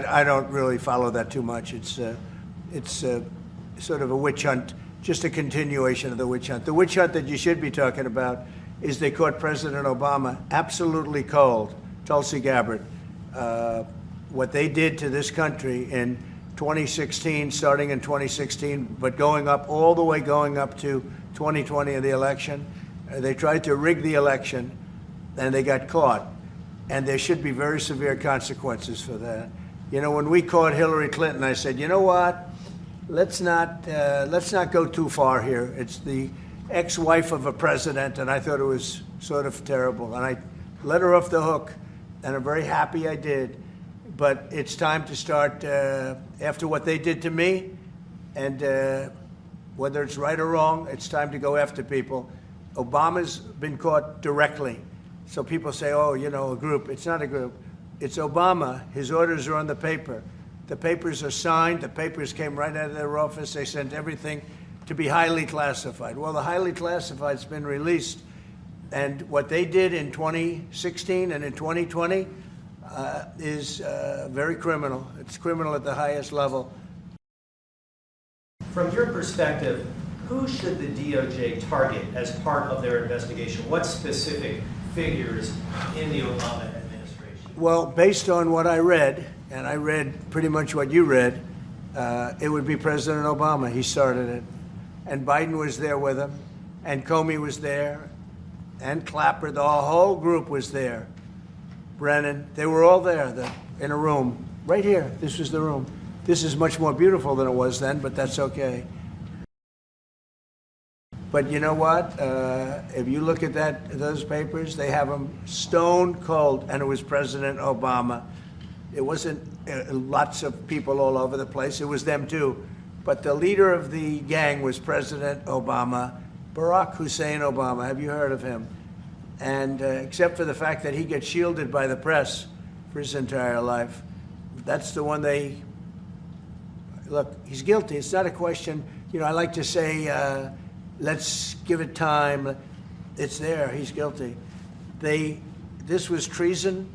I don't really follow that too much. It's sort of a witch hunt, just a continuation of the witch hunt. The witch hunt that you should be talking about is they caught President Obama absolutely cold, Tulsi Gabbard. What they did to this country in 2016, starting in 2016, but going up all the way going up to 2020 in the election. They tried to rig the election, and they got caught. And there should be very severe consequences for that. You know, when we caught Hillary Clinton, I said, you know what? Let's not go too far here. It's the ex-wife of a president, and I thought it was sort of terrible. And I let her off the hook, and I'm very happy I did. But it's time to start, after what they did to me, and whether it's right or wrong, it's time to go after people. Obama's been caught directly. So people say, oh, you know, a group. It's not a group. It's Obama. His orders are on the paper. The papers are signed. The papers came right out of their office. They sent everything to be highly classified. Well, the highly classified's been released. And what they did in 2016 and in 2020 is very criminal. It's criminal at the highest level. From your perspective, who should the DOJ target as part of their investigation? What specific figures in the Obama administration? Well, based on what I read, and I read pretty much what you read, it would be President Obama. He started it. And Biden was there with him, and Comey was there, and Clapper. The whole group was there. Brennan, they were all there in a room. Right here, this was the room. This is much more beautiful than it was then, but that's okay. But you know what? If you look at those papers, they have them stone cold, and it was President Obama. It wasn't lots of people all over the place. It was them too. But the leader of the gang was President Obama, Barack Hussein Obama. Have you heard of him? And except for the fact that he gets shielded by the press for his entire life, that's the one they look. He's guilty. It's not a question. You know, I like to say, let's give it time. It's there. He's guilty. This was treason.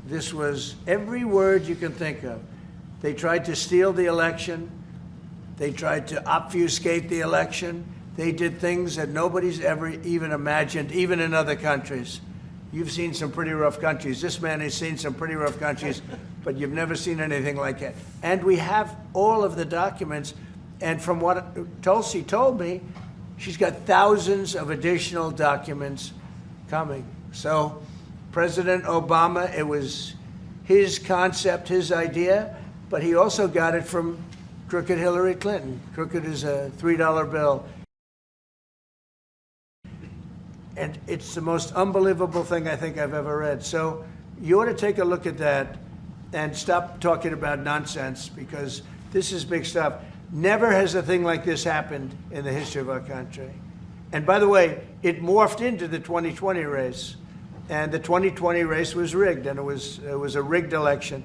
This was every word you can think of. They tried to steal the election. They tried to obfuscate the election. They did things that nobody's ever even imagined, even in other countries. You've seen some pretty rough countries. This man has seen some pretty rough countries, but you've never seen anything like it. And we have all of the documents. And from what Tulsi told me, she's got thousands of additional documents coming. So President Obama, it was his concept, his idea, but he also got it from crooked Hillary Clinton. Crooked is a $3 bill. And it's the most unbelievable thing I think I've ever read. So you ought to take a look at that and stop talking about nonsense, because this is big stuff. Never has a thing like this happened in the history of our country. And by the way, it morphed into the 2020 race. And the 2020 race was rigged, and it was a rigged election.